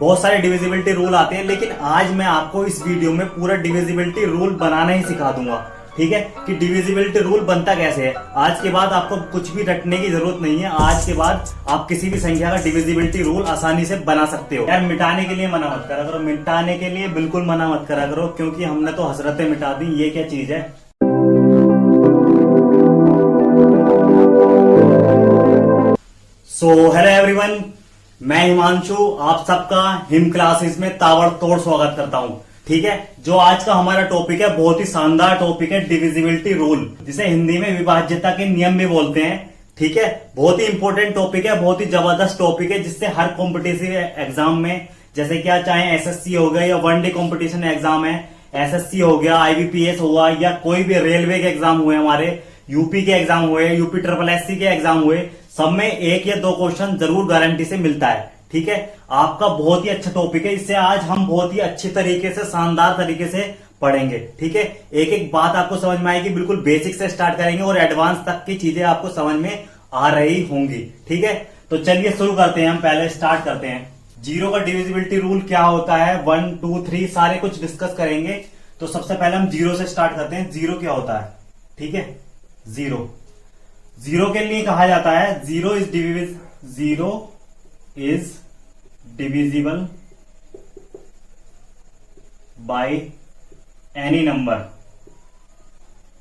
बहुत सारे divisibility rule आते हैं, लेकिन आज मैं आपको इस वीडियो में पूरा डिविजिबिलिटी रूल बनाना ही सिखा दूंगा। ठीक है कि डिविजिबिलिटी रूल बनता कैसे है। आज के बाद आपको कुछ भी रटने की जरूरत नहीं है। आज के बाद आप किसी भी संख्या का डिविजिबिलिटी रूल आसानी से बना सकते हो। यार मिटाने के लिए मना मत करा करो, मिटाने के लिए बिल्कुल मना मत करा करो, क्योंकि हमने तो हसरतें मिटा दी। ये क्या चीज है। हेलो एवरीवन, मैं हिमांशु आप सबका हिम क्लासेस में ताबड़तोड़ स्वागत करता हूं। ठीक है, जो आज का हमारा टॉपिक है बहुत ही शानदार टॉपिक है, डिविजिबिलिटी रूल, जिसे हिंदी में विभाज्यता के नियम भी बोलते हैं। ठीक है, बहुत ही इंपॉर्टेंट टॉपिक है, बहुत ही जबरदस्त टॉपिक है, जिससे हर कॉम्पिटिटिव एग्जाम में, जैसे क्या चाहे एसएससी हो गया या वनडे कॉम्पिटिशन एग्जाम है, एसएससी हो गया, आईबीपीएस हुआ, या कोई भी रेलवे के एग्जाम हुए, हमारे यूपी के एग्जाम हुए, यूपी ट्रिपल एससी के एग्जाम हुए, सब में एक या दो क्वेश्चन जरूर गारंटी से मिलता है। ठीक है, आपका बहुत ही अच्छा टॉपिक है, इससे आज हम बहुत ही अच्छे तरीके से, शानदार तरीके से पढ़ेंगे। ठीक है, एक एक बात आपको समझ में आएगी, बिल्कुल बेसिक से स्टार्ट करेंगे और एडवांस तक की चीजें आपको समझ में आ रही होंगी। ठीक है, तो चलिए शुरू करते हैं। हम पहले स्टार्ट करते हैं, जीरो का डिविजिबिलिटी रूल क्या होता है, 1 2 3 सारे कुछ डिस्कस करेंगे। तो सबसे पहले हम जीरो से स्टार्ट करते हैं। जीरो क्या होता है? ठीक है, जीरो के लिए कहा जाता है zero is divisible by any number.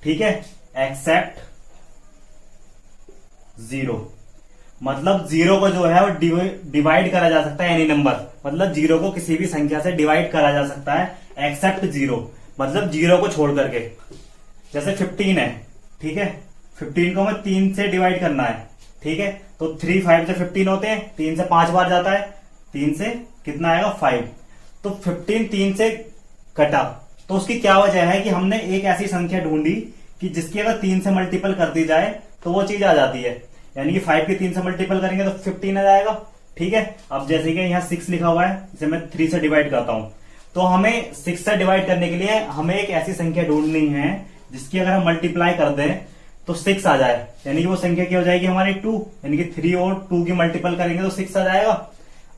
ठीक है, एक्सेप्ट जीरो। मतलब जीरो को जो है वो डिवाइड करा जा सकता है एनी नंबर, मतलब जीरो को किसी भी संख्या से डिवाइड करा जा सकता है एक्सेप्ट जीरो, मतलब जीरो को छोड़ करके। जैसे 15 है, ठीक है, 15 को हमें 3 से डिवाइड करना है। ठीक है, तो 3 5 से 15 होते हैं, 3 से 5 बार जाता है, 3 से कितना आएगा 5। तो 15 3 से कटा, तो उसकी क्या वजह है कि हमने एक ऐसी संख्या ढूंढी कि जिसकी अगर 3 से मल्टीपल कर दी जाए तो वो चीज आ जाती है। यानी कि 5 की 3 से मल्टीपल करेंगे तो 15 आ जाएगा। ठीक है, अब जैसे कि यहाँ 6 लिखा हुआ है, इसे मैं 3 से डिवाइड करता हूं, तो हमें 6 से डिवाइड करने के लिए हमें एक ऐसी संख्या ढूंढनी है जिसकी अगर हम मल्टीप्लाई कर दें तो 6 आ जाए। यानी कि वो संख्या क्या हो जाएगी हमारी 2, यानी कि 3 और 2 की मल्टीपल करेंगे तो 6 आ जाएगा।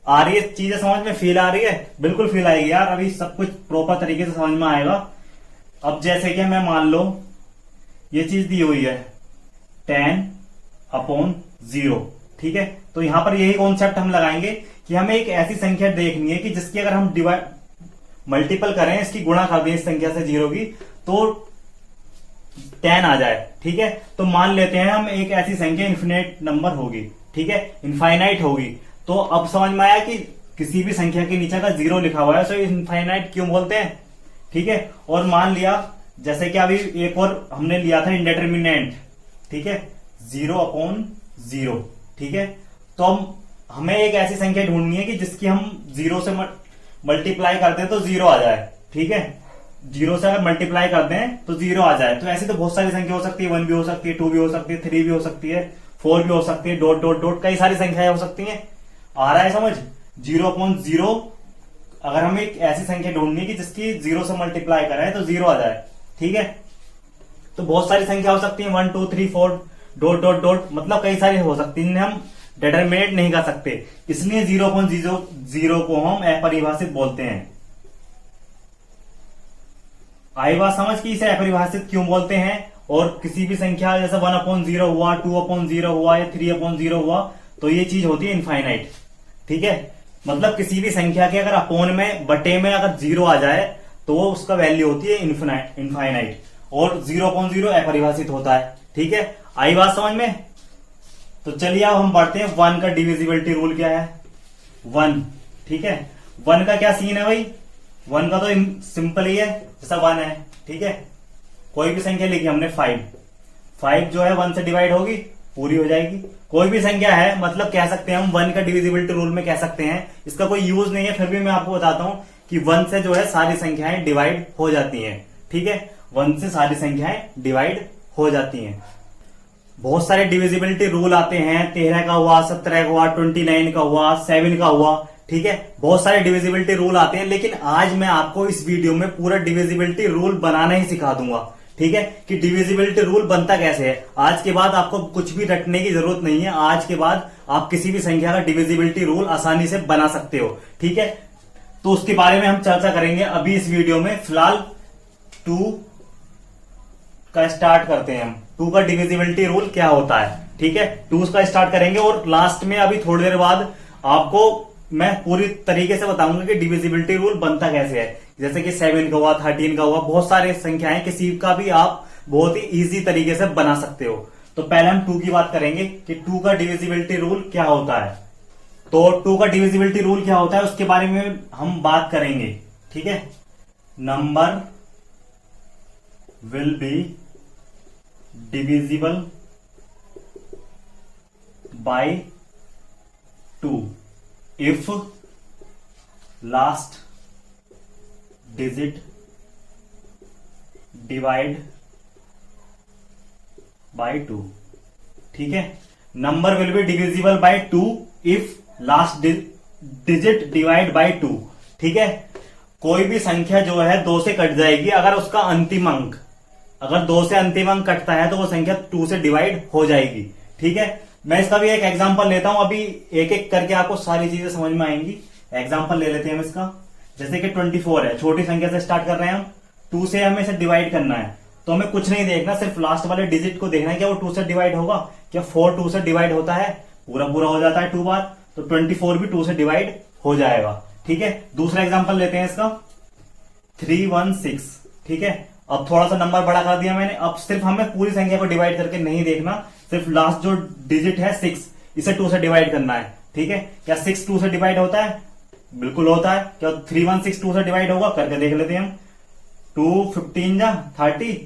आ रही है चीजें समझ में, फील आ रही है? बिल्कुल फील आएगी यार, अभी सब कुछ प्रॉपर तरीके से समझ में आएगा। अब जैसे कि मैं मान लो ये चीज दी हुई है 10/0। ठीक है, तो यहां पर यही कॉन्सेप्ट हम लगाएंगे कि हमें एक ऐसी संख्या देखनी है कि जिसकी अगर हम डिवाइड मल्टीपल करें, इसकी गुणा कर दें इस संख्या से जीरो की, तो 10 आ जाए। ठीक है, तो मान लेते हैं हम एक ऐसी संख्या इन्फिनिट नंबर होगी। ठीक है, इनफाइनाइट होगी। तो अब समझ में आया कि किसी भी संख्या के नीचे का जीरो लिखा हुआ है तो इनफाइनाइट क्यों बोलते हैं। ठीक है, और मान लिया जैसे कि अभी एक और हमने लिया था इंडेटरमिनेंट। ठीक है, 0/0। ठीक है, तो हमें एक ऐसी संख्या ढूंढनी है कि जिसकी हम जीरो से मल्टीप्लाई करते हैं तो जीरो आ जाए। ठीक है, जीरो से अगर मल्टीप्लाई कर दें तो जीरो आ जाए। तो ऐसी तो बहुत सारी संख्या हो सकती है, 1 भी हो सकती है, 2 भी हो सकती है, 3 भी हो सकती है, 4 भी हो सकती है, डॉट डॉट डॉट, कई सारी संख्याएं हो सकती हैं। आ रहा है समझ? 0/0 अगर हमें एक ऐसी संख्या ढूंढनी है कि जिसकी जीरो से मल्टीप्लाई करें तो जीरो आ जाए। ठीक है, तो बहुत सारी संख्या हो सकती है, 1 2 3 4 डॉट डॉट डॉट, मतलब कई सारी हो सकती है, इन्हें हम डिटरमिनेट नहीं कर सकते, इसलिए 0/0 को हम अपरिभाषित बोलते हैं। आई बात समझ कि इसे अपरिभाषित क्यों बोलते हैं। और किसी भी संख्या जैसे 1/0 हुआ, 2/0 हुआ या 3/0 हुआ, तो ये चीज होती है इनफाइनाइट। ठीक है, मतलब किसी भी संख्या के अगर अपोन में, बटे में अगर जीरो आ जाए तो वो उसका वैल्यू होती है इनफाइनाइट, और 0/0 अपरिभाषित होता है। ठीक है, आई बात समझ में? तो चलिए अब हम बढ़ते हैं 1 का डिविजिबिलिटी रूल क्या है। 1, ठीक है, 1 का क्या सीन है भाई? 1 का तो सिंपल ही है, जैसा 1 है। ठीक है, कोई भी संख्या लिखी हमने 5 जो है 1 से डिवाइड होगी, पूरी हो जाएगी। कोई भी संख्या है, मतलब कह सकते हैं हम 1 का डिविजिबिलिटी रूल में कह सकते हैं, इसका कोई यूज नहीं है, फिर भी मैं आपको बताता हूं कि 1 से जो है सारी संख्याएं डिवाइड हो जाती हैं। ठीक है, 1 से सारी संख्याएं डिवाइड हो जाती हैं। बहुत सारे डिविजिबिलिटी रूल आते हैं, 13 का हुआ, 17 का हुआ, 29 का हुआ, 7 का हुआ। ठीक है, बहुत सारे डिविजिबिलिटी रूल आते हैं, लेकिन आज मैं आपको इस वीडियो में पूरा डिविजिबिलिटी रूल बनाना ही सिखा दूंगा। ठीक है, कि डिविजिबिलिटी रूल बनता कैसे है। आज के बाद आपको कुछ भी रटने की जरूरत नहीं है। आज के बाद आप किसी भी संख्या का डिविजिबिलिटी रूल आसानी से बना सकते हो। ठीक है, तो उसके बारे में हम चर्चा करेंगे अभी इस वीडियो में। फिलहाल 2 का स्टार्ट करते हैं हम। 2 का डिविजिबिलिटी रूल क्या होता है, ठीक है। 2 का स्टार्ट करेंगे और लास्ट में अभी थोड़ी देर बाद आपको मैं पूरी तरीके से बताऊंगा कि डिविजिबिलिटी रूल बनता कैसे है। जैसे कि 7 का हुआ, 13 का हुआ, बहुत सारे संख्याएं, किसी का भी आप बहुत ही इजी तरीके से बना सकते हो। तो पहले हम 2 की बात करेंगे कि 2 का डिविजिबिलिटी रूल क्या होता है। तो 2 का डिविजिबिलिटी रूल क्या होता है उसके बारे में हम बात करेंगे, ठीक है। Number will be divisible by 2 if last digit divide by 2, ठीक है। Number will be divisible by 2 if last digit divide by 2, ठीक है। कोई भी संख्या जो है 2 से कट जाएगी अगर उसका अंतिम अंक, अगर 2 से अंतिम अंक कटता है तो वो संख्या 2 से डिवाइड हो जाएगी, ठीक है। मैं इसका भी एक एग्जांपल लेता हूं, अभी एक एक करके आपको सारी चीजें समझ में आएंगी। एग्जांपल ले लेते हैं हम इसका। जैसे कि 24 है, छोटी संख्या से स्टार्ट कर रहे हैं हम, 2 से हमें इसे डिवाइड करना है। तो हमें कुछ नहीं देखना, सिर्फ लास्ट वाले डिजिट को देखना है, क्या वो 2 से डिवाइड होगा। क्या 4 2 से डिवाइड होता है, पूरा पूरा हो जाता है 2 बार, तो 24 भी 2 से डिवाइड हो जाएगा, ठीक है। दूसरा एग्जांपल लेते हैं इसका 316, ठीक है। अब थोड़ा सा नंबर बड़ा कर दिया मैंने, अब सिर्फ हमें पूरी संख्या को डिवाइड करके नहीं देखना, सिर्फ लास्ट जो डिजिट है 6, इसे 2 से डिवाइड करना है, ठीक है। क्या 6 2 से डिवाइड होता है, बिल्कुल होता है। क्या 316 2 से डिवाइड होगा, करके देख लेते हैं हम। 2 15 जा 30,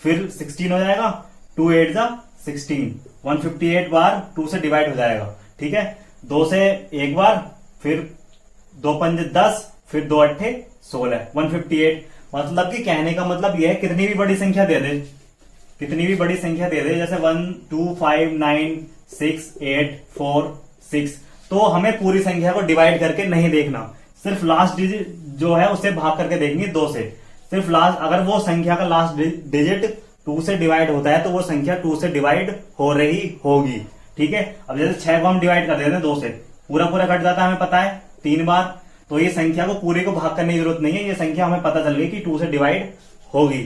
फिर 16 हो जाएगा, 2 8 जा 16, 158 बार 2 से डिवाइड हो जाएगा, ठीक है। 2 से एक बार, फिर 2 5 10, फिर 2 8 16, 158। मतलब कि कहने का मतलब यह है, कितनी भी बड़ी संख्या दे दे, कितनी भी बड़ी संख्या दे दे, जैसे 1 2 5 9 6 8 4 6, तो हमें पूरी संख्या को डिवाइड करके नहीं देखना, सिर्फ लास्ट डिजिट जो है उसे भाग करके देखेंगे 2 से। सिर्फ लास्ट, अगर वो संख्या का लास्ट डिजिट 2 से डिवाइड होता है तो वो संख्या 2 से डिवाइड हो रही होगी, ठीक है। अब जैसे 6 को हम डिवाइड कर देते हैं 2 से, पूरा पूरा कट जाता है, हमें पता है 3 बार, तो ये संख्या को पूरे को भाग करने की जरूरत नहीं है, ये संख्या हमें पता चल गई कि 2 से डिवाइड होगी।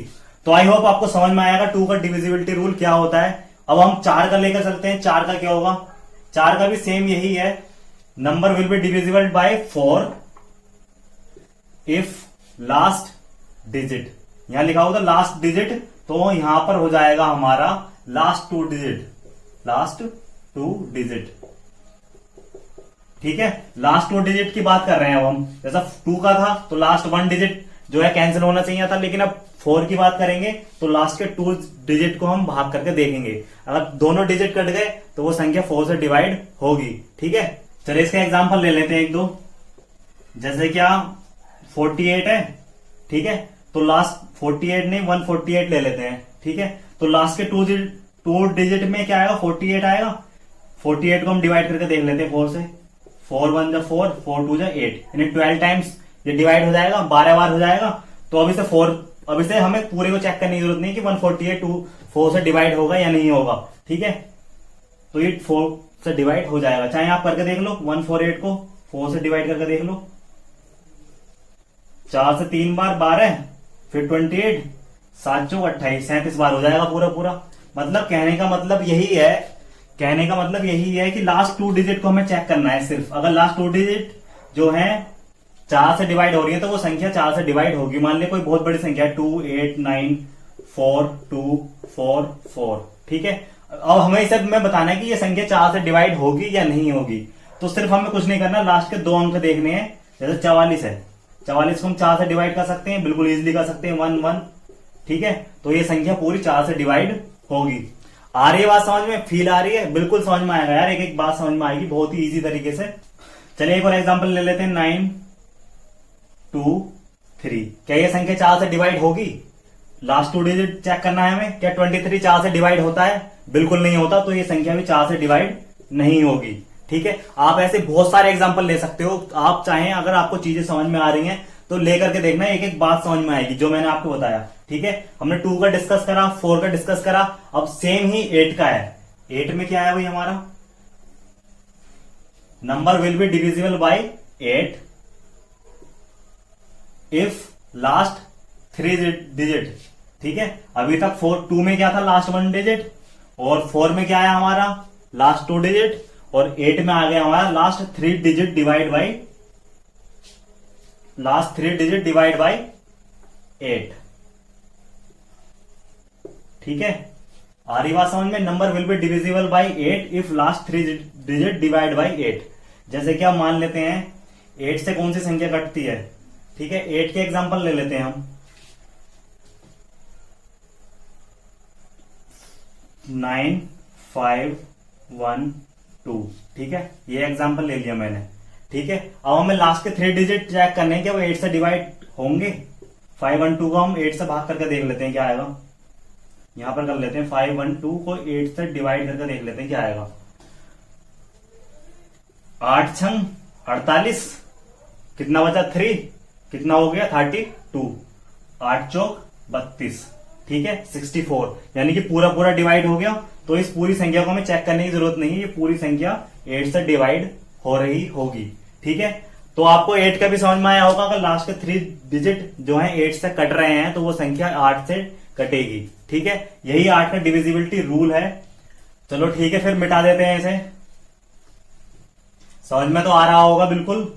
तो आई होप आपको समझ में आएगा 2 का डिविजिबिलिटी रूल क्या होता है। अब हम 4 का लेकर चलते हैं। 4 का क्या होगा, 4 का भी सेम यही है, number will be divisible by 4 if last digit, यहां लिखा होगा लास्ट डिजिट, तो यहां पर हो जाएगा हमारा लास्ट 2 डिजिट, लास्ट 2 डिजिट, ठीक है। लास्ट 2 डिजिट की बात कर रहे हैं अब हम। जैसा 2 का था तो लास्ट 1 डिजिट जो है कैंसिल होना चाहिए था, लेकिन अब 4 की बात करेंगे तो लास्ट के 2 डिजिट को हम भाग करके देखेंगे। अगर दोनों डिजिट कट गए तो वो संख्या 4 से डिवाइड होगी, ठीक है। चलिए इसका एग्जांपल ले लेते हैं एक दो। जैसे क्या 48 है, ठीक है, तो लास्ट 48 नहीं 148 ले लेते हैं, ठीक है। तो लास्ट के 2 डिजिट में क्या आएगा, 48 आएगा। 48 को हम डिवाइड करके देख लेते हैं 4 से, 4 1 जा 4, 4 2 जा 8, यानी 12 टाइम्स ये डिवाइड हो जाएगा, 12 बार हो जाएगा। तो अब इसे हमें पूरे को चेक करने की जरूरत नहीं कि 148 4 से डिवाइड होगा या नहीं होगा, ठीक है। तो ये 4 से डिवाइड हो जाएगा, चाहे आप करके देख लो, 148 को 4 से डिवाइड करके देख लो। 4 से 3 बार 12, फिर 28, 7 चौक 28, 37 बार हो जाएगा पूरा पूरा। मतलब कहने का मतलब यही है कि लास्ट 2 डिजिट को हमें चेक करना है सिर्फ। अगर लास्ट 2 डिजिट जो है 4 से डिवाइड हो रही है तो वो संख्या 4 से डिवाइड होगी। मान लिया कोई बहुत बड़ी संख्या 2 8 9 4 2 4 4, ठीक है। अब हमें इसे में बताना है कि ये संख्या 4 से डिवाइड होगी या नहीं होगी। तो सिर्फ हमें कुछ नहीं करना, लास्ट के 2 अंक देखने हैं। जैसे 44 है, 44 को हम 4 से डिवाइड कर सकते हैं, बिल्कुल इजिली कर सकते हैं, 1 1, ठीक है। तो ये संख्या पूरी 4 से डिवाइड होगी। आ रही है बात समझ में, फील आ रही है, बिल्कुल समझ में आएगा यार, एक एक बात समझ में आएगी बहुत ही इजी तरीके से। चलिए एक और एग्जांपल ले लेते हैं, 9 2 3। क्या ये संख्या 4 से डिवाइड होगी? लास्ट 2 डिजिट चेक करना है हमें। क्या 23 4 से डिवाइड होता है? बिल्कुल नहीं होता, तो ये संख्या भी 4 से डिवाइड नहीं होगी, ठीक है। आप ऐसे बहुत सारे एग्जांपल ले सकते हो, आप चाहें, अगर आपको चीजें समझ में आ रही हैं तो लेकर के देखना, एक एक बात समझ में आएगी जो मैंने आपको बताया, ठीक है। हमने 2 का डिस्कस करा, 4 का डिस्कस करा, अब सेम ही 8 का है। 8 में क्या है भाई हमारा, number will be divisible by 8 if last 3 digit. ठीक है, अभी तक 2 में क्या था, लास्ट 1 डिजिट, और 4 में क्या आया हमारा, लास्ट 2 डिजिट, और 8 में आ गया हमारा लास्ट 3 डिजिट डिवाइड बाई 8। ठीक है, आ रही बात समझ में। Number will be divisible by 8 if last 3 digit divide by 8। जैसे कि हम मान लेते हैं 8 से कौन सी संख्या कटती है। ठीक है, 8 के एग्जांपल ले लेते हैं हम। 9 5 1 2। ठीक है, ये एग्जांपल ले लिया मैंने। ठीक है, अब हमें लास्ट के 3 डिजिट चेक करने हैं, क्या वो 8 से डिवाइड होंगे। 5 1 2 को हम 8 से भाग करके देख लेते हैं क्या आएगा। यहां पर कर लेते हैं 5 1 2 को 8 से डिवाइड करके देख लेते हैं क्या आएगा। 8 छंग 48, कितना बचा 3, कितना हो गया 32, 8 चौक 32। ठीक है, 64, यानी कि पूरा डिवाइड हो गया। तो इस पूरी संख्या को हमें चेक करने की जरूरत नहीं है, ये पूरी संख्या 8 से डिवाइड हो रही होगी। ठीक है, तो आपको 8 का भी समझ में आया होगा, अगर लास्ट के 3 डिजिट जो है 8 से कट रहे हैं तो वो संख्या 8 से कटेगी। ठीक है, यही 8 का डिविजिबिलिटी रूल है। चलो ठीक है, फिर मिटा देते हैं इसे। समझ में तो आ रहा होगा बिल्कुल।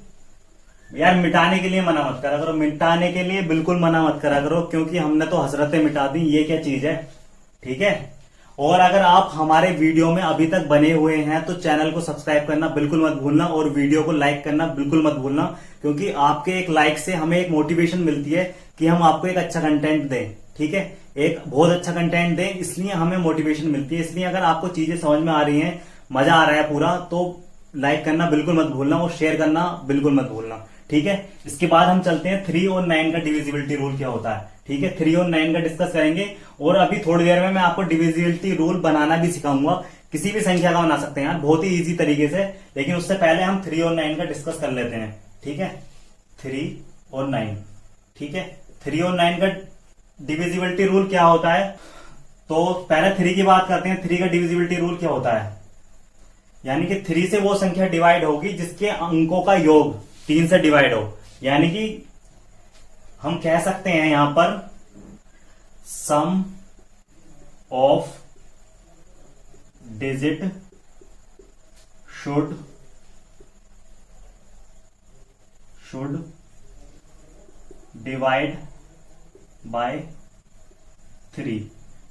यार मिटाने के लिए मना मत करा करो, मिटाने के लिए बिल्कुल मना मत करा करो, क्योंकि हमने तो हसरतें मिटा दी, ये क्या चीज है। ठीक है, और अगर आप हमारे वीडियो में अभी तक बने हुए हैं तो चैनल को सब्सक्राइब करना बिल्कुल मत भूलना, और वीडियो को लाइक करना बिल्कुल मत भूलना, क्योंकि आपके एक लाइक से हमें एक मोटिवेशन मिलती है कि हम आपको एक अच्छा कंटेंट दें। ठीक है, एक बहुत अच्छा कंटेंट दें, इसलिए हमें मोटिवेशन मिलती है। इसलिए अगर आपको चीजें समझ में आ रही हैं, मजा आ रहा है पूरा, तो लाइक करना बिल्कुल मत भूलना और शेयर करना बिल्कुल मत भूलना। ठीक है, इसके बाद हम चलते हैं 3 और 9 का डिविजिबिलिटी रूल क्या होता है। ठीक है, 3 और 9 का डिस्कस करेंगे, और अभी थोड़ी देर में मैं आपको डिविजिबिलिटी रूल बनाना भी सिखाऊंगा। किसी भी संख्या का बना सकते हैं यार, बहुत ही इजी तरीके से, लेकिन उससे पहले हम 3 और 9 का डिस्कस कर लेते हैं। ठीक है, 3 और 9। ठीक है, 3 और 9 का डिविजिबिलिटी रूल क्या होता है, तो पहले 3 की बात करते हैं। 3 का डिविजिबिलिटी रूल क्या होता है, यानी कि 3 से वो संख्या डिवाइड होगी जिसके अंकों का योग 3 से डिवाइड हो। यानी कि हम कह सकते हैं यहां पर sum of digit should divide by 3।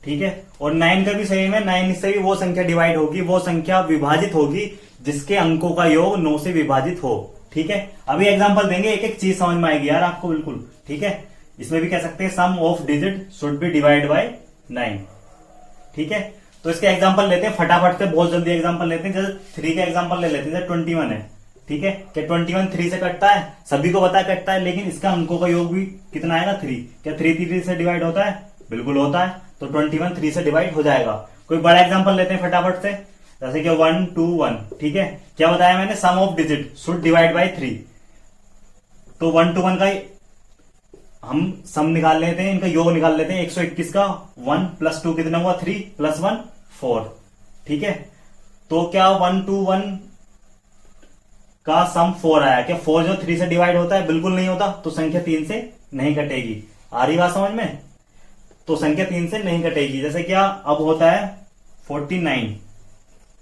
ठीक है, और 9 का भी सही है, 9 से भी वो संख्या डिवाइड होगी, वो संख्या विभाजित होगी जिसके अंकों का योग 9 से विभाजित हो। ठीक है, अभी एग्जांपल देंगे, एक एक चीज समझ में आएगी यार आपको बिल्कुल। ठीक है, इसमें भी कह सकते हैं sum of digit should be divide by 9। ठीक है, तो इसके एग्जांपल लेते हैं फटाफट से, बहुत जल्दी एग्जांपल लेते हैं। जैसे 3 का एग्जांपल ले लेते हैं, जैसे 21 है। ठीक है, क्या 21 3 से कटता है, सभी को पता है कटता है, लेकिन इसका अंकों का योग भी कितना आएगा 3। क्या 3 3 से डिवाइड होता है, बिल्कुल होता है, तो 21 3 से डिवाइड हो जाएगा। कोई बड़ा एग्जांपल लेते हैं फटाफट से, जैसे कि 1 2 1। ठीक है, क्या बताया मैंने, sum of digit should divide by 3। तो 1 2 1 का हम सम निकाल लेते हैं, इनका योग निकाल लेते हैं। 121 का 1 + 2 कितना हुआ, 3 + 1 4। ठीक है, तो क्या 1 2 1 का सम 4 आया। क्या 4 जो 3 से डिवाइड होता है, बिल्कुल नहीं होता, तो संख्या 3 से नहीं कटेगी। आ रही बात समझ में, तो संख्या 3 से नहीं कटेगी। जैसे क्या अब होता है 49।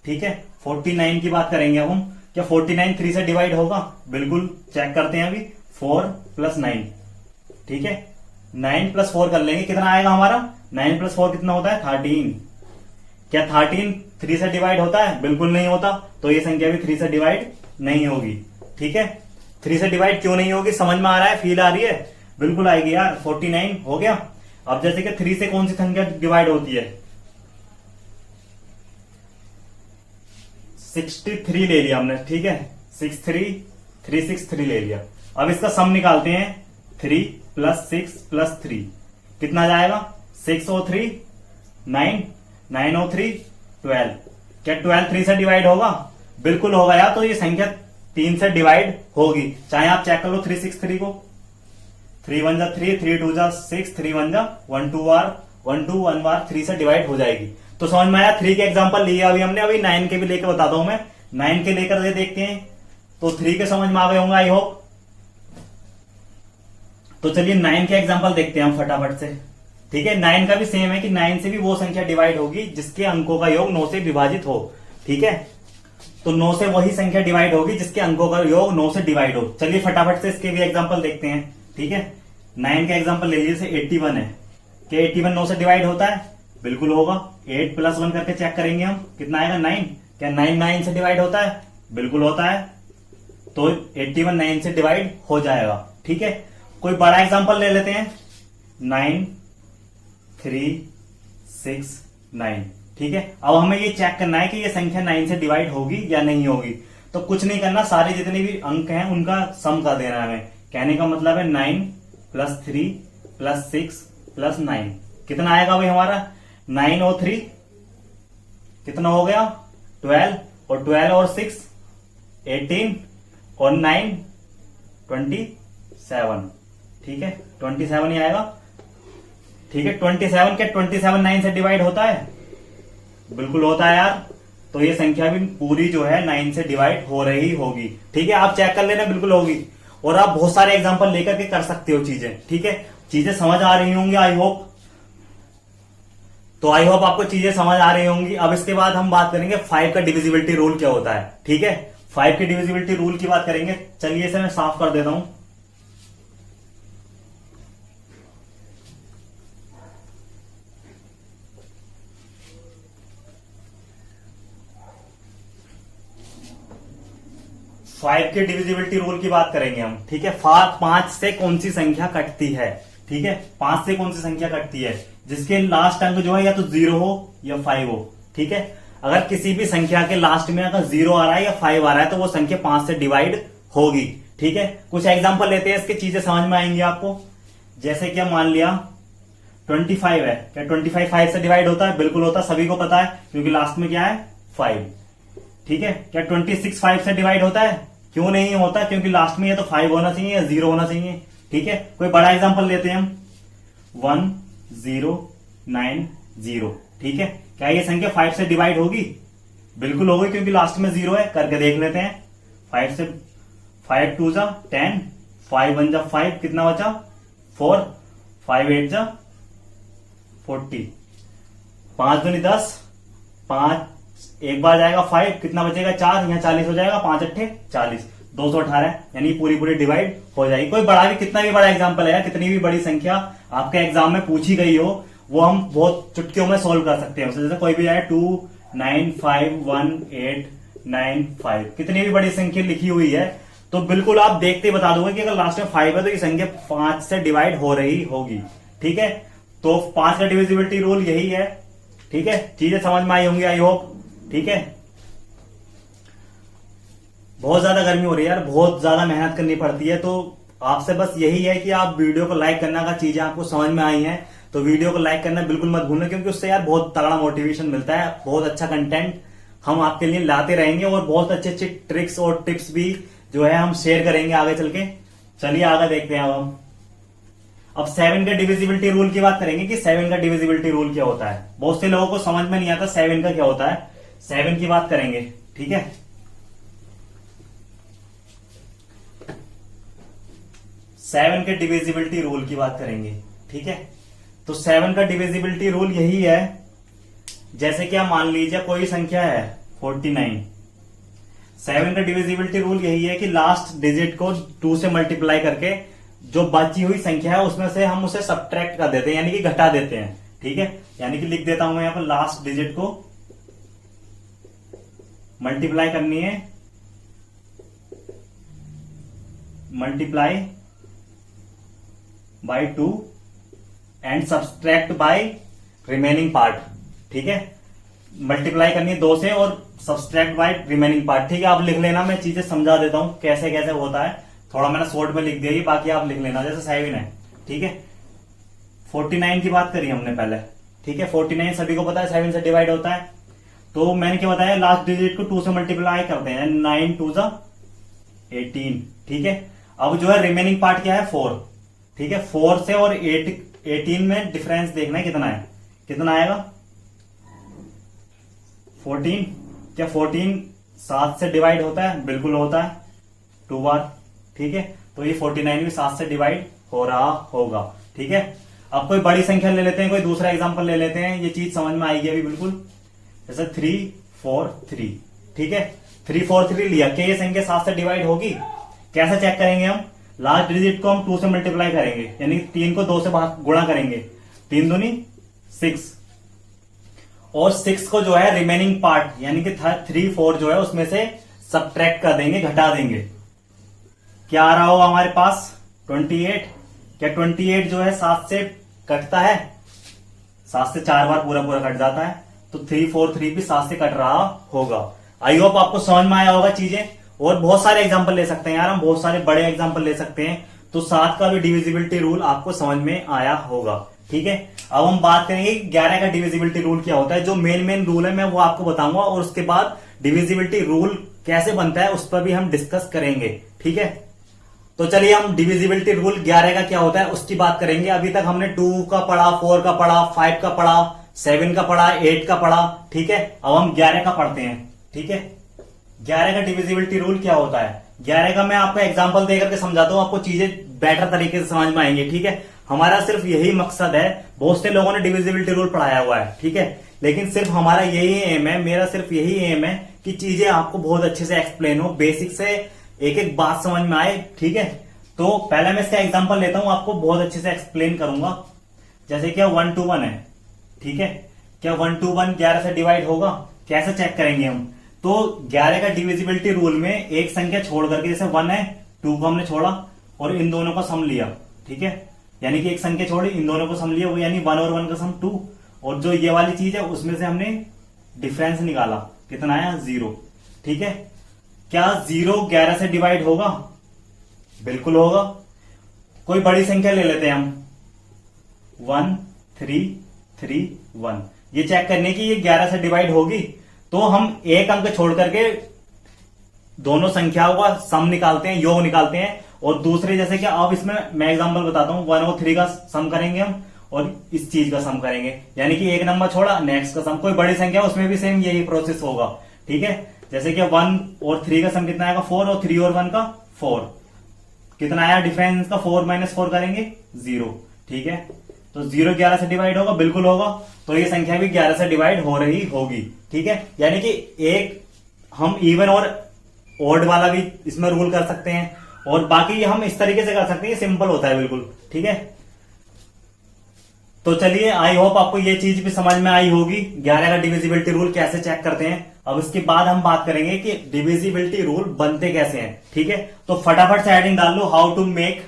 ठीक है, 49 की बात करेंगे अब हम। क्या 49 3 से डिवाइड होगा, बिल्कुल, चेक करते हैं अभी। 4 + 9। ठीक है, 9 + 4 कर लेंगे, कितना आएगा हमारा, 9 + 4 कितना होता है 13। क्या 13 3 से डिवाइड होता है, बिल्कुल नहीं होता, तो ये संख्या भी 3 से डिवाइड नहीं होगी। ठीक है, 3 से डिवाइड क्यों नहीं होगी, समझ में आ रहा है, फील आ रही है, बिल्कुल आएगी यार। 49 हो गया। अब जैसे कि 3 से कौन सी संख्या डिवाइड होती है, 63 ले लिया हमने। ठीक है, 63 363 ले लिया। अब इसका सम निकालते हैं, 3 + 6 + 3 कितना जाएगा, 6 और 3 9, 9 और 3 12। क्या 12 3 से डिवाइड होगा, बिल्कुल होगा यार, तो ये संख्या 3 से डिवाइड होगी। चाहे आप चेक कर लो 363 को, 3 1 जा 3, 3 2 जा 6, 3 1 जा 1 2 बार, 1 2 1 बार 3 से डिवाइड हो जाएगी। तो समझ में आया। 3 के एग्जांपल लिए अभी हमने, अभी 9 के भी लेकर बताता हूं मैं। 9 के लेकर देखते हैं, तो 3 के समझ में आ गए होंगे आई होप। तो चलिए 9 के एग्जांपल देखते हैं हम फटाफट से। ठीक है, 9 का भी सेम है कि 9 से भी वो संख्या डिवाइड होगी जिसके अंकों का योग 9 से विभाजित हो। ठीक है, तो 9 से वही संख्या डिवाइड होगी जिसके अंकों का योग 9 से डिवाइड हो। चलिए फटाफट से इसके भी एग्जांपल देखते हैं। ठीक है, 9 का एग्जांपल ले लीजिए, 81 है। क्या 81 9 से डिवाइड होता है? बिल्कुल होगा। 8 + 1 करके चेक करेंगे हम, कितना आएगा? 9। क्या 9 9 से डिवाइड होता है? बिल्कुल होता है। तो 81 9 से डिवाइड हो जाएगा। ठीक है, कोई बड़ा एग्जांपल ले लेते हैं, 9 3 6 9। ठीक है, अब हमें ये चेक करना है कि ये संख्या 9 से डिवाइड होगी या नहीं होगी। तो कुछ नहीं करना, सारे जितने भी अंक हैं उनका सम कर देना है हमें। कहने का मतलब है 9 + 3 + 6 + 9 कितना आएगा भाई हमारा? 9 और 3 कितना हो गया? 12, और 12 और 6 18, और 9 27। ठीक है, 27 ही आएगा। ठीक है, 27 के 27 9 से डिवाइड होता है? बिल्कुल होता है यार। तो ये संख्या भी पूरी जो है 9 से डिवाइड हो रही होगी। ठीक है, आप चेक कर लेना, बिल्कुल होगी। और आप बहुत सारे एग्जांपल लेकर के कर सकते हो चीजें। ठीक है, चीजें समझ आ रही होंगी आई होप। तो आई होप आपको चीजें समझ आ रही होंगी। अब इसके बाद हम बात करेंगे 5 का डिविजिबिलिटी रूल क्या होता है। ठीक है, 5 के डिविजिबिलिटी रूल की बात करेंगे। चलिए इसे मैं साफ कर देता हूं। फाइव के डिविजिबिलिटी रूल की बात करेंगे हम। ठीक है, 5 से कौन सी संख्या कटती है? ठीक है, 5 से कौन सी संख्या कटती है जिसके लास्ट अंक जो है या तो 0 हो या 5 हो। ठीक है, अगर किसी भी संख्या के लास्ट में अगर 0 आ रहा है या 5 आ रहा है तो वो संख्या 5 से डिवाइड होगी। ठीक है, कुछ एग्जांपल लेते हैं, इसकी चीजें समझ में आएंगी आपको। जैसे कि मान लिया 25 है। क्या 25 5 से डिवाइड होता है? बिल्कुल होता है, सभी को पता है, क्योंकि लास्ट में क्या है? 5। ठीक है, क्या 26 5 से डिवाइड होता है? क्यों नहीं होता? क्योंकि लास्ट में या तो 5 होना चाहिए या 0 होना चाहिए। ठीक है, कोई बड़ा एग्जांपल लेते हैं हम, 1 0 9 0। ठीक है, क्या ये संख्या 5 से डिवाइड होगी? बिल्कुल होगी, क्योंकि लास्ट में 0 है। करके देख लेते हैं। 5 से 5 2 जा 10, 5 1 जा 5, कितना बचा? 4, 5 8 जा 40, 5 दूनी 10, 5 एक बार जाएगा 5, कितना बचेगा? 4, यहाँ 40 हो जाएगा, 5 8 40, 218, यानी पूरी पूरी डिवाइड हो जाएगी। कोई बड़ा भी, कितना भी बड़ा एग्जांपल है, कितनी भी बड़ी संख्या आपके एग्जाम में पूछी गई हो, वो हम बहुत चुटकियों में सोल्व कर सकते हैं। जैसे कोई भी आए 2 9 5 1 8 9 5, कितनी भी बड़ी संख्या लिखी हुई है तो बिल्कुल आप देखते ही बता दोगे कि अगर लास्ट में 5 है तो ये संख्या 5 से डिवाइड हो रही होगी। ठीक है, तो 5 का डिविजिबिलिटी रूल यही है। ठीक है, चीजें समझ में आई होंगी आई होप। ठीक है, बहुत ज्यादा गर्मी हो रही है यार, बहुत ज्यादा मेहनत करनी पड़ती है। तो आपसे बस यही है कि आप वीडियो को लाइक करना, का चीजें आपको समझ में आई हैं तो वीडियो को लाइक करना बिल्कुल मत भूलना, क्योंकि उससे यार बहुत तगड़ा मोटिवेशन मिलता है। बहुत अच्छा कंटेंट हम आपके लिए लाते रहेंगे और बहुत अच्छे अच्छे ट्रिक्स और टिप्स भी जो है हम शेयर करेंगे आगे चल के। चलिए आगे देखते हैं अब 7 का डिविजिबिलिटी रूल की बात करेंगे कि 7 का डिविजिबिलिटी रूल क्या होता है। बहुत से लोगों को समझ में नहीं आता 7 का क्या होता है। 7 की बात करेंगे। ठीक है, 7 के डिविजिबिलिटी रूल की बात करेंगे। ठीक है, तो 7 का डिविजिबिलिटी रूल यही है, जैसे कि आप मान लीजिए कोई संख्या है 49। 7 का डिविजिबिलिटी रूल यही है कि लास्ट डिजिट को 2 से मल्टीप्लाई करके जो बची हुई संख्या है उसमें से हम उसे सब्ट्रैक्ट कर देते हैं, यानी कि घटा देते हैं। ठीक है, यानी कि लिख देता हूं मैं यहां पर, लास्ट डिजिट को मल्टीप्लाई करनी है, multiply by 2 and subtract by remaining part. ठीक है, मल्टीप्लाई करनी है 2 से और सब्सट्रैक्ट बाय रिमेनिंग पार्ट। ठीक है, आप लिख लेना, मैं चीजें समझा देता हूं कैसे कैसे होता है। थोड़ा मैंने शॉर्ट में लिख दिया, बाकी आप लिख लेना। जैसे 7 है, ठीक है, 49 की बात करी हमने पहले। ठीक है, 49 सभी को पता है 7 से डिवाइड होता है। तो मैंने क्या बताया, लास्ट डिजिट को 2 से मल्टीप्लाई करते हैं, 9 2 जा 18। ठीक है, अब जो है रिमेनिंग पार्ट क्या है, 4। ठीक है, 4 से और 18 में डिफरेंस देखना है, कितना है, कितना आएगा 14। क्या 14 7 से डिवाइड होता है? बिल्कुल होता है, 2 बार। ठीक है, तो ये 49 भी 7 से डिवाइड हो रहा होगा। ठीक है, अब कोई बड़ी संख्या ले लेते हैं, कोई दूसरा एग्जांपल ले लेते हैं, ये चीज समझ में आएगी अभी बिल्कुल। जैसे 343, ठीक है, 343 लिया, क्या ये संख्या 7 से डिवाइड होगी? कैसे चेक करेंगे हम? लास्ट डिजिट को हम 2 से मल्टीप्लाई करेंगे, यानी 3 को 2 से गुणा करेंगे, 3 दूनी 6, और 6 को जो है रिमेनिंग पार्ट यानी कि 3 4 जो है उसमें से सबट्रैक्ट कर देंगे, घटा देंगे। क्या आ रहा होगा हमारे पास? 28। क्या 28 जो है 7 से कटता है? 7 से 4 बार पूरा पूरा कट जाता है, तो 343 भी 7 से कट रहा होगा। आई होप आपको समझ में आया होगा चीजें। और बहुत सारे एग्जांपल ले सकते हैं यार, हम बहुत सारे बड़े एग्जांपल ले सकते हैं, तो 7 का भी डिविजिबिलिटी रूल आपको समझ में आया होगा। ठीक है, अब हम बात करेंगे 11 का डिविजिबिलिटी रूल क्या होता है। जो मेन रूल है मैं वो आपको बताऊंगा, और उसके बाद डिविजिबिलिटी रूल कैसे बनता है उस पर भी हम डिस्कस करेंगे। ठीक है, तो चलिए हम डिविजिबिलिटी रूल 11 का क्या होता है उसकी बात करेंगे। अभी तक हमने 2 का पढ़ा, 4 का पढ़ा, 5 का पढ़ा, 7 का पढ़ा, 8 का पढ़ा। ठीक है, अब हम 11 का पढ़ते हैं। ठीक है, 11 का डिविजिबिलिटी रूल क्या होता है? 11 का मैं आपको एग्जांपल देकर के समझाता हूं, आपको चीजें बेटर तरीके से समझ में आएंगी। ठीक है, हमारा सिर्फ यही मकसद है, बहुत से लोगों ने डिविजिबिलिटी रूल पढ़ाया हुआ है, ठीक है, लेकिन सिर्फ हमारा यही एम है, मेरा सिर्फ यही एम है कि चीजें आपको बहुत अच्छे से एक्सप्लेन हो, बेसिक से एक एक बात समझ में आए। ठीक है, तो पहले मैं इसका एग्जांपल लेता हूं, आपको बहुत अच्छे से एक्सप्लेन करूंगा। जैसे क्या 1 to 1 है, ठीक है, क्या 1 to 1 11 से डिवाइड होगा? कैसे चेक करेंगे हम? तो 11 का डिविजिबिलिटी रूल में एक संख्या छोड़ करके, जैसे 1 है, 2 को हमने छोड़ा और इन दोनों का सम लिया। ठीक है, यानी कि एक संख्या छोड़ी, इन दोनों को सम लिया, वो यानी 1 और 1 का सम 2, और जो ये वाली चीज है उसमें से हमने डिफरेंस निकाला, कितना आया? 0। ठीक है, क्या 0 11 से डिवाइड होगा? बिल्कुल होगा। कोई बड़ी संख्या ले लेते हैं हम, 1 3 3 1, ये चेक करने की ये 11 से डिवाइड होगी, तो हम एक अंक छोड़ करके दोनों संख्याओं का सम निकालते हैं, योग निकालते हैं। और दूसरे जैसे कि अब इसमें मैं एग्जांपल बताता हूं, 1 और 3 का सम करेंगे हम, और इस चीज का सम करेंगे, यानी कि एक नंबर छोड़ा, नेक्स्ट का सम। कोई बड़ी संख्या उसमें भी सेम यही प्रोसेस होगा। ठीक है, जैसे कि 1 और 3 का सम कितना आएगा? 4, और 3 और 1 का 4, कितना आया डिफरेंस का? 4 - 4 करेंगे 0। ठीक है, तो 0 11 से डिवाइड होगा? बिल्कुल होगा, तो ये संख्या भी 11 से डिवाइड हो रही होगी। ठीक है, यानी कि एक हम इवन और ऑड वाला भी इसमें रूल कर सकते हैं, और बाकी हम इस तरीके से कर सकते हैं, सिंपल होता है बिल्कुल। ठीक है, तो चलिए आई होप आपको ये चीज भी समझ में आई होगी, 11 का डिविजिबिलिटी रूल कैसे चेक करते हैं। अब इसके बाद हम बात करेंगे कि डिविजिबिलिटी रूल बनते कैसे हैं। ठीक है, तो फटाफट से हेडिंग डाल लो, how to make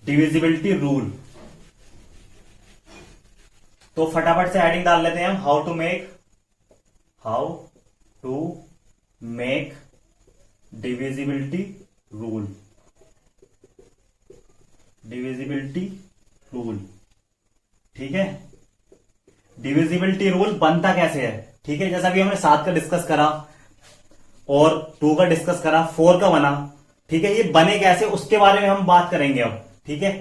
divisibility rule. तो फटाफट से हेडिंग डाल लेते हैं हम, how to make divisibility rule. ठीक है, डिविजिबिलिटी रूल बनता कैसे है? ठीक है, जैसा भी हमने 7 का डिस्कस करा और 2 का डिस्कस करा, 4 का बना। ठीक है, ये बने कैसे उसके बारे में हम बात करेंगे अब। ठीक है,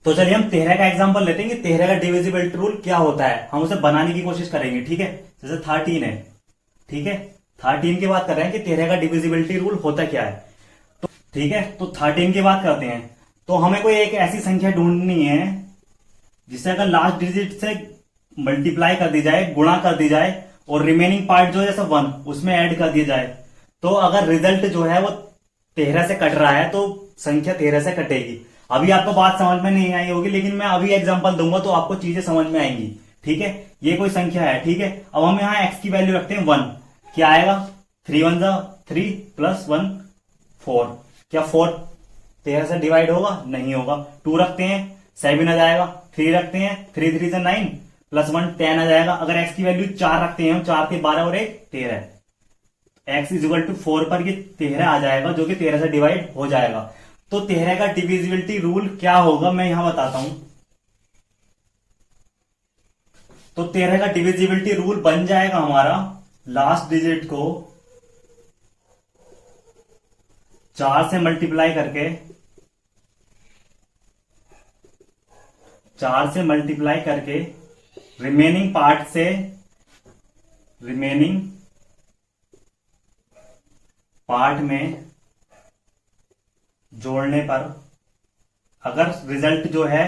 तो चलिए हम 13 का एग्जांपल लेते हैं कि 13 का डिविजिबिलिटी रूल क्या होता है, हम उसे बनाने की कोशिश करेंगे। ठीक है, जैसे 13 है, ठीक है, 13 की बात कर रहे हैं कि 13 का डिविजिबिलिटी रूल होता क्या है। तो ठीक है, तो 13 की बात करते हैं, तो हमें कोई एक ऐसी संख्या ढूंढनी है जिसे अगर लास्ट डिजिट से मल्टीप्लाई कर दी जाए, गुणा कर दी जाए, और रिमेनिंग पार्ट जो है जैसे 1 उसमें ऐड कर दिया जाए, तो अगर रिजल्ट जो है वो 13 से कट रहा है तो संख्या 13 से कटेगी। अभी आपको बात समझ में नहीं आई होगी, लेकिन मैं अभी एग्जांपल दूंगा तो आपको चीजें समझ में आएंगी। ठीक है, ये कोई संख्या है, ठीक है, अब हम यहां x की वैल्यू रखते हैं 1, क्या आएगा? 3 1 3 + 1 4, क्या 4 13 से डिवाइड होगा? नहीं होगा। 2 रखते हैं, 7 आ जाएगा। 3 रखते हैं, 3 3 9 + 1 10 आ जाएगा। अगर x की वैल्यू 4 रखते हैं हम, 4 के 12 और 1 13, x = 4 पर ये 13 आ जाएगा, जो कि 13 से डिवाइड हो जाएगा। तो 13 का डिविजिबिलिटी रूल क्या होगा मैं यहां बताता हूं। तो 13 का डिविजिबिलिटी रूल बन जाएगा हमारा, लास्ट डिजिट को 4 से मल्टीप्लाई करके, 4 से मल्टीप्लाई करके रिमेनिंग पार्ट में जोड़ने पर अगर रिजल्ट जो है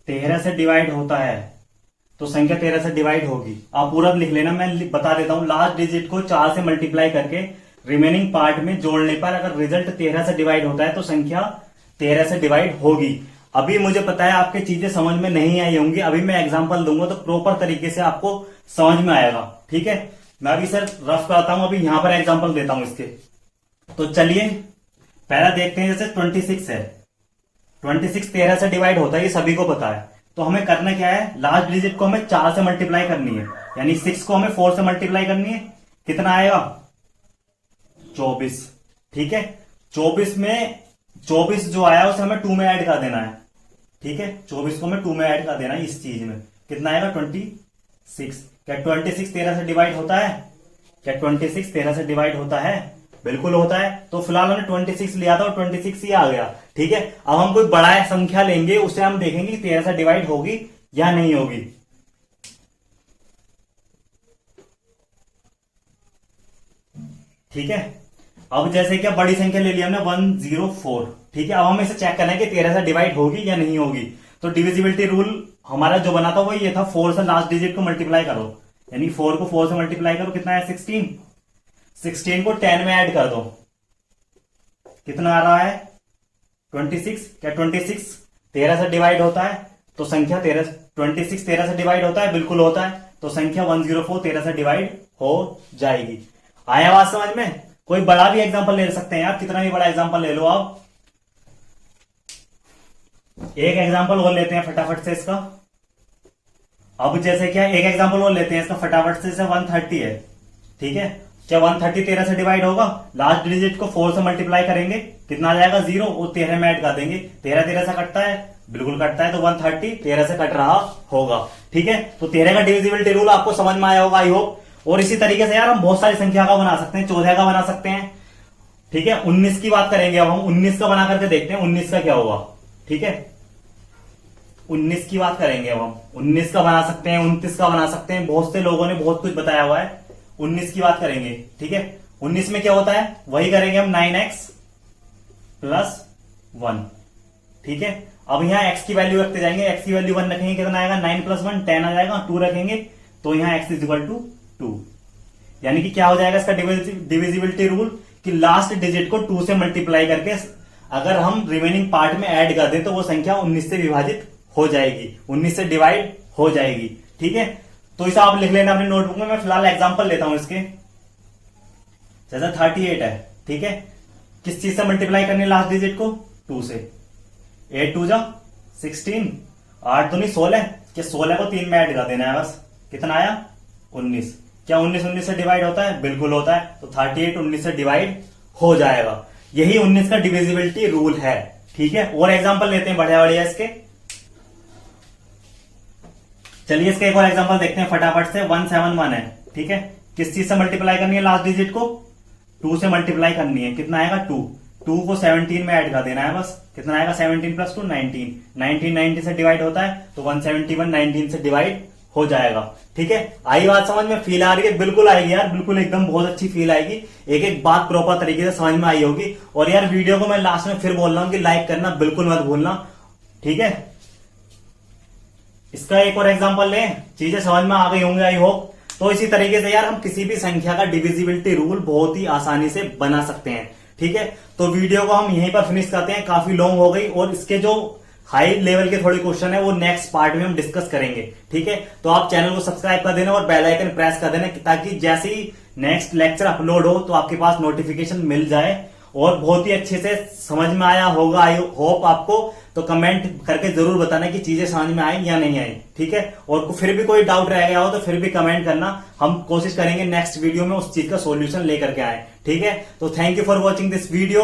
13 से डिवाइड होता है तो संख्या 13 से डिवाइड होगी। आप पूरा लिख लेना, मैं बता देता हूं। लास्ट डिजिट को 4 से मल्टीप्लाई करके रिमेनिंग पार्ट में जोड़ने पर अगर रिजल्ट 13 से डिवाइड होता है तो संख्या 13 से डिवाइड होगी। अभी मुझे पता है आपके चीजें समझ में नहीं आई होंगी, अभी मैं एग्जांपल दूंगा तो प्रॉपर तरीके से आपको समझ में आएगा। ठीक है, मैं अभी सर रफ करता हूं, अभी यहां पर एग्जांपल देता हूं इसके। तो चलिए पहला देखते हैं, जैसे 26 है, 26 13 से डिवाइड होता है, ये सभी को पता है। तो हमें करना क्या है, लास्ट डिजिट को हमें 4 से मल्टीप्लाई करनी है, यानी 6 को हमें 4 से मल्टीप्लाई करनी है। कितना आएगा, 24। ठीक है, 24 में 24 जो आया उसे हमें 2 में ऐड कर देना है। ठीक है, 24 को हमें 2 में ऐड कर देना है इस चीज में। कितना आएगा, 26। क्या 26 13 से डिवाइड होता है? क्या 26 13 से डिवाइड होता है? बिल्कुल होता है। तो फिलहाल हमने 26 लिया था और 26 ही आ गया। ठीक है, अब हम कोई बड़ा संख्या लेंगे, उसे हम देखेंगे 13 से डिवाइड होगी या नहीं होगी। ठीक है, अब जैसे क्या बड़ी संख्या ले लिया हमने 104। ठीक है, अब हमें इसे चेक करना है कि 13 से डिवाइड होगी या नहीं होगी। तो डिविजिबिलिटी रूल हमारा जो बना था वो ये था, 4 से लास्ट डिजिट को मल्टीप्लाई करो, यानी 4 को 4 से मल्टीप्लाई करो, कितना है 16। 16 को 10 में ऐड कर दो, कितना आ रहा है 26। क्या 26 13 से डिवाइड होता है? तो संख्या 26 13 से डिवाइड होता है, बिल्कुल होता है। तो संख्या 104 13 से डिवाइड हो जाएगी। आया बात समझ में? कोई बड़ा भी एग्जांपल ले सकते हैं आप, कितना भी बड़ा एग्जांपल ले लो आप। एक एग्जांपल और लेते हैं फटाफट से इसका। अब जैसे क्या एक एग्जांपल और लेते हैं इसका फटाफट से, 130 है। ठीक है, क्या 130 13 से डिवाइड होगा? लास्ट डिजिट को 4 से मल्टीप्लाई करेंगे, कितना आ जाएगा 0, और 13 में ऐड कर देंगे। 13 13 से कटता है, बिल्कुल कटता है। तो 130 13 से कट रहा होगा। ठीक है, तो 13 का डिविजिबिलिटी रूल आपको समझ में आया होगा आई होप। और इसी तरीके से यार हम बहुत सारी संख्या का बना सकते हैं, 14 का बना सकते हैं। ठीक है, 19 की बात करेंगे अब हम, 19 का बना करके देखते हैं 19 का क्या होगा। ठीक है, 19 की बात करेंगे अब हम, 19 का बना सकते हैं, 29 का बना सकते हैं। बहुत से लोगों ने बहुत कुछ बताया हुआ है। 19 की बात करेंगे। ठीक है, 19 में क्या होता है, वही करेंगे हम, 9x + 1। ठीक है, अब यहां x की वैल्यू रखते जाएंगे, x की वैल्यू 1 रखेंगे, कितना आएगा 9 + 1 10 आ जाएगा। 2 रखेंगे तो यहां x = 2, यानी कि क्या हो जाएगा इसका डिविजिबिलिटी रूल, कि लास्ट डिजिट को 2 से मल्टीप्लाई करके अगर हम रिमेनिंग पार्ट में ऐड कर दें तो वो संख्या 19 से विभाजित हो जाएगी, 19 से डिवाइड हो जाएगी। ठीक है, तो इसे आप लिख लेना अपनी नोटबुक में। मैं फिलहाल एग्जांपल लेता हूं इसके, जैसा 38 है। ठीक है, किस चीज से मल्टीप्लाई करनी है लास्ट डिजिट को? 2 से। 8 2 जा 16, 8 तो नहीं 16, क्या 16 को 3 में ऐड कर देना है बस। कितना आया 19। क्या 19 19 से डिवाइड होता है? बिल्कुल होता है। तो 38 19 से डिवाइड हो जाएगा। यही 19 का डिविजिबिलिटी रूल है। ठीक है, और एग्जांपल लेते हैं बढ़िया बढ़िया इसके। चलिए इसका एक और एग्जांपल देखते हैं फटाफट से। 171 है। ठीक है, किस चीज से मल्टीप्लाई करनी है लास्ट डिजिट को? 2 से मल्टीप्लाई करनी है, कितना आएगा 2। 2 को 17 में ऐड कर देना है बस, कितना आएगा 17 + 2 19। 19 90 से डिवाइड होता है, तो 171 19 से डिवाइड हो जाएगा। ठीक है, आई बात समझ में? फील आ रही है? बिल्कुल आएगी यार, बिल्कुल एकदम बहुत अच्छी फील आएगी। एक एक बात प्रॉपर तरीके से समझ में आई होगी। और यार वीडियो को मैं लास्ट में फिर बोल रहा हूं कि लाइक करना बिल्कुल मत भूलना। ठीक है, इसका एक और एग्जांपल लें, चीजें समझ में आ गई होंगी आई होप। तो इसी तरीके से यार हम किसी भी संख्या का डिविजिबिलिटी रूल बहुत ही आसानी से बना सकते हैं। ठीक है, तो वीडियो को हम यहीं पर फिनिश करते हैं, काफी लॉन्ग हो गई। और इसके जो हाई लेवल के थोड़े क्वेश्चन है वो नेक्स्ट पार्ट में हम डिस्कस करेंगे। ठीक है, तो आप चैनल को सब्सक्राइब कर देना और बेल आइकन प्रेस कर देना, ताकि जैसे ही नेक्स्ट लेक्चर अपलोड हो तो आपके पास नोटिफिकेशन मिल जाए। और बहुत ही अच्छे से समझ में आया होगा आई होप आपको। तो कमेंट करके जरूर बताना कि चीजें समझ में आई या नहीं आई। ठीक है, और फिर भी कोई डाउट रह गया हो तो फिर भी कमेंट करना, हम कोशिश करेंगे नेक्स्ट वीडियो में उस चीज का सॉल्यूशन लेकर के आए। ठीक है, तो thank you for watching this video.